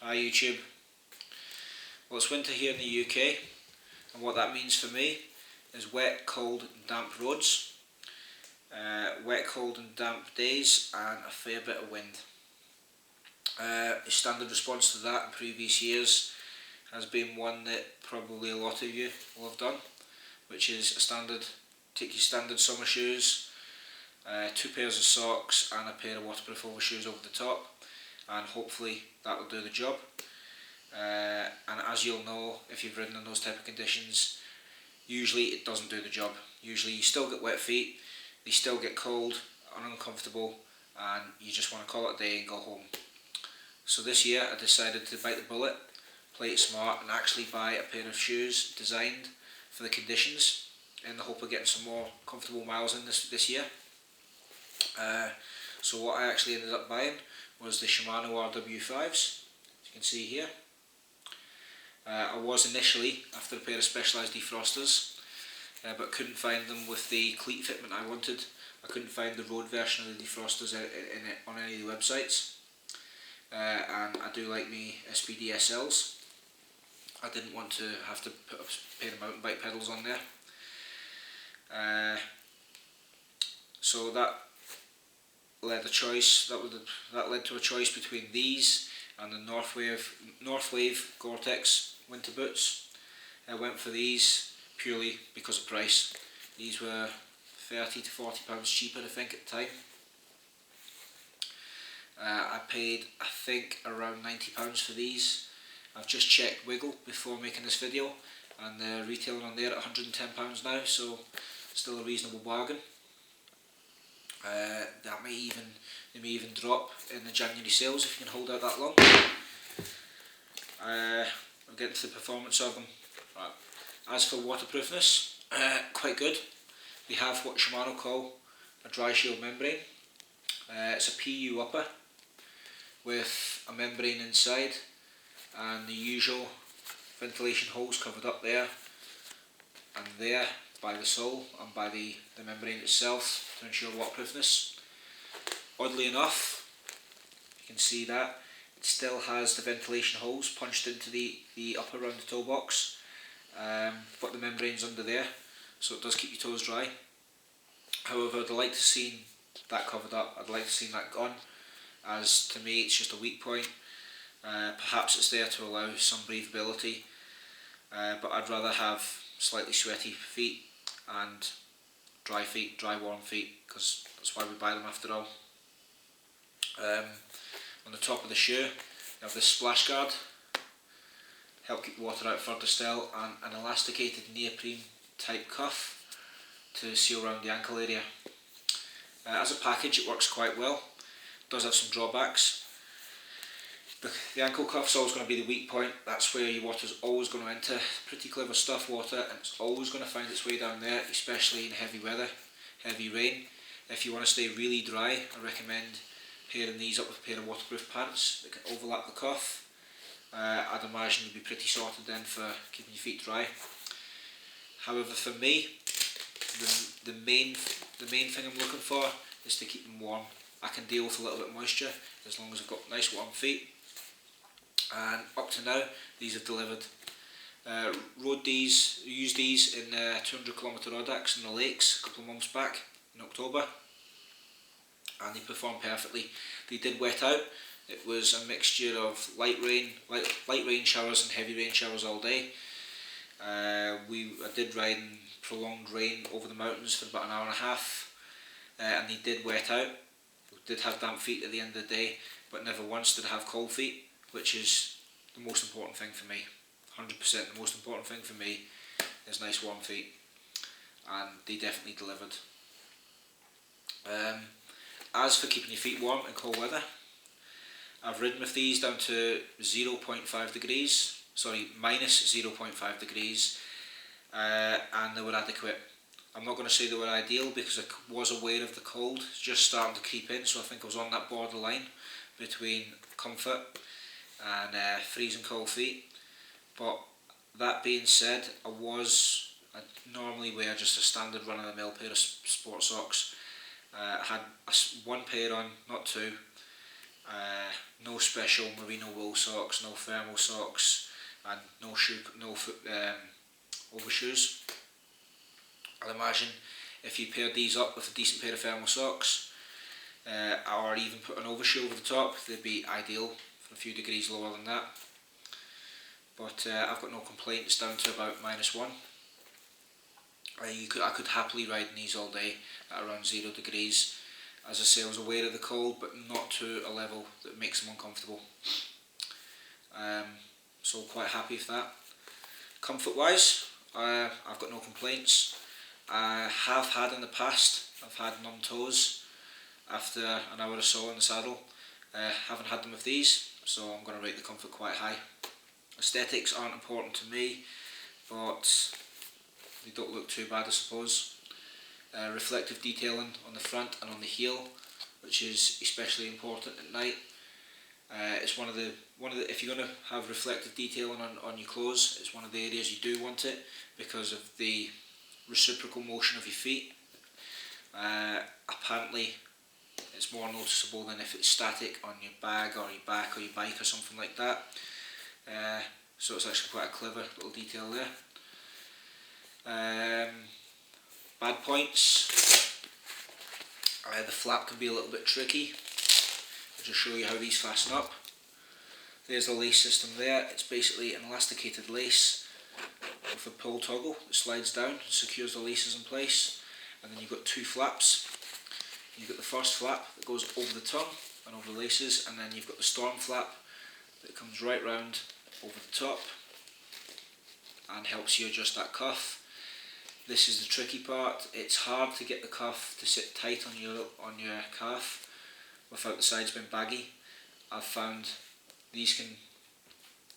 Hi YouTube. Well, it's winter here in the UK, and what that means for me is wet, cold and damp roads, wet, cold and damp days and a fair bit of wind. The standard response to that in previous years has been one that probably a lot of you will have done, which is take your standard summer shoes, 2 pairs of socks and a pair of waterproof overshoes over the top, and hopefully that will do the job. And as you'll know, if you've ridden in those type of conditions, usually it doesn't do the job. Usually you still get wet feet, they still get cold and uncomfortable, and you just want to call it a day and go home. So this year I decided to bite the bullet, play it smart and actually buy a pair of shoes designed for the conditions in the hope of getting some more comfortable miles in this year. So what I actually ended up buying was the Shimano RW5s, as you can see here. I was initially after a pair of specialised defrosters, but couldn't find them with the cleat fitment I wanted. I couldn't find the road version of the defrosters on any of the websites, and I do like me SPD-SLs. I didn't want to have to put a pair of mountain bike pedals on there, so that led to a choice between these and the Northwave Gore-Tex winter boots. I went for these purely because of price. These were £30 to £40 cheaper, I think, at the time. I paid, I think, around £90 for these. I've just checked Wiggle before making this video, and they're retailing on there at £110 now, so still a reasonable bargain. They may even drop in the January sales if you can hold out that long. I'll get into the performance of them. Right. As for waterproofness, quite good. They have what Shimano call a dry shield membrane. It's a PU upper with a membrane inside and the usual ventilation holes covered up there and there by the sole and by the membrane itself to ensure waterproofness. Oddly enough, you can see that it still has the ventilation holes punched into the upper round the toe box, but the membrane's under there, so it does keep your toes dry. However, I'd like to see that covered up. I'd like to see that gone, as to me it's just a weak point. Perhaps it's there to allow some breathability, but I'd rather have slightly sweaty feet and dry warm feet, because that's why we buy them after all. On the top of the shoe you have this splash guard, help keep the water out further still, and an elasticated neoprene type cuff to seal around the ankle area. As a package it works quite well. It does have some drawbacks. The ankle cuff's always going to be the weak point. That's where your water's always going to enter. Pretty clever stuff, water, and it's always going to find its way down there, especially in heavy weather, heavy rain. If you want to stay really dry, I recommend pairing these up with a pair of waterproof pants that can overlap the cuff. I'd imagine you'd be pretty sorted then for keeping your feet dry. However, for me, the main thing I'm looking for is to keep them warm. I can deal with a little bit of moisture as long as I've got nice warm feet, and up to now these have delivered. Used these in 200km Rodax in the lakes a couple of months back in October, and they performed perfectly. They did wet out. It was a mixture of light rain showers and heavy rain showers all day. I did ride in prolonged rain over the mountains for about an hour and a half, and they did wet out. We did have damp feet at the end of the day, but never once did I have cold feet, which is the most important thing for me. 100% the most important thing for me is nice warm feet, and they definitely delivered. As for keeping your feet warm in cold weather, I've ridden with these down to minus 0.5 degrees, and they were adequate. I'm not going to say they were ideal because I was aware of the cold just starting to creep in, so I think I was on that borderline between comfort and freezing cold feet. But that being said, I normally wear just a standard run-of-the-mill pair of sport socks. I had one pair on, not two, no special merino wool socks, no thermal socks, and no overshoes. I'd imagine if you paired these up with a decent pair of thermal socks, or even put an overshoe over the top, they'd be ideal for a few degrees lower than that. But I've got no complaints down to about -1. I could happily ride in these all day at around 0 degrees. As I say, I was aware of the cold, but not to a level that makes them uncomfortable. So quite happy with that. Comfort wise, I've got no complaints. I have had in the past, I've had numb toes after an hour or so in the saddle. Haven't had them with these, so I'm going to rate the comfort quite high. Aesthetics aren't important to me, but they don't look too bad, I suppose. Reflective detailing on the front and on the heel, which is especially important at night. It's one of the if you're going to have reflective detailing on your clothes, it's one of the areas you do want it because of the reciprocal motion of your feet. Apparently it's more noticeable than if it's static on your bag or your back or your bike or something like that. So it's actually quite a clever little detail there. Bad points, the flap can be a little bit tricky. I'll just show you how these fasten up. There's the lace system there. It's basically an elasticated lace with a pull toggle that slides down and secures the laces in place, and then you've got two flaps. You've got the first flap that goes over the tongue and over the laces, and then you've got the storm flap that comes right round over the top and helps you adjust that cuff. This is the tricky part. It's hard to get the cuff to sit tight on your calf without the sides being baggy. I've found these can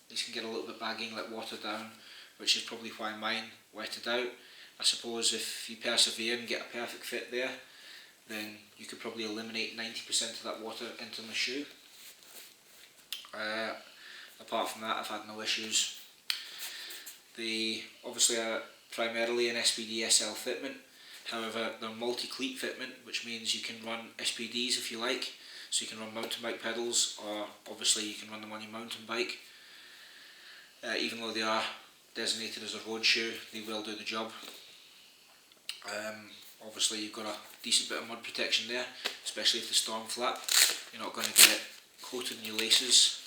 get a little bit baggy and let water down, which is probably why mine wetted out. I suppose if you persevere and get a perfect fit there, then you could probably eliminate 90% of that water into my shoe. Apart from that, I've had no issues. Obviously primarily an SPD-SL fitment, however they're multi-cleat fitment, which means you can run SPDs if you like, so you can run mountain bike pedals, or obviously you can run them on your mountain bike. Even though they are designated as a road shoe, they will do the job. Obviously you've got a decent bit of mud protection there, especially with the storm flap. You're not going to get coated in your laces,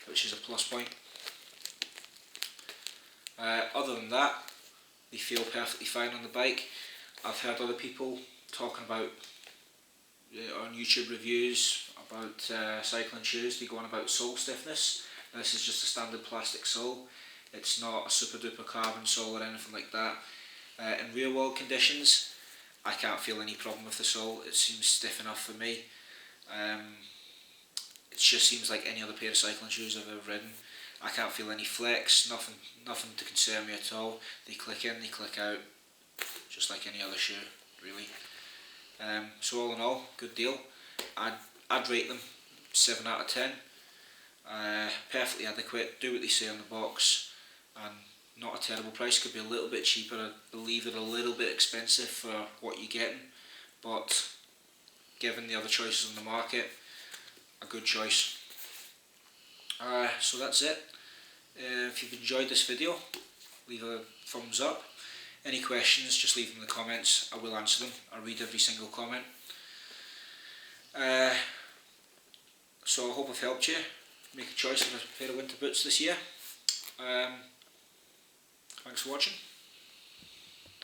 which is a plus point. Other than that, they feel perfectly fine on the bike. I've heard other people talking about on YouTube reviews about cycling shoes. They go on about sole stiffness. Now, this is just a standard plastic sole. It's not a super duper carbon sole or anything like that. In real world conditions, I can't feel any problem with the sole. It seems stiff enough for me. It just seems like any other pair of cycling shoes I've ever ridden. I can't feel any flex, nothing to concern me at all. They click in, they click out, just like any other shoe, really. So all in all, good deal. I'd rate them 7 out of 10. Perfectly adequate, do what they say on the box, and not a terrible price. Could be a little bit cheaper. I believe it a little bit expensive for what you're getting, but given the other choices on the market, a good choice. So that's it. If you've enjoyed this video, leave a thumbs up. Any questions, just leave them in the comments. I will answer them. I read every single comment. So I hope I've helped you make a choice of a pair of winter boots this year. Thanks for watching.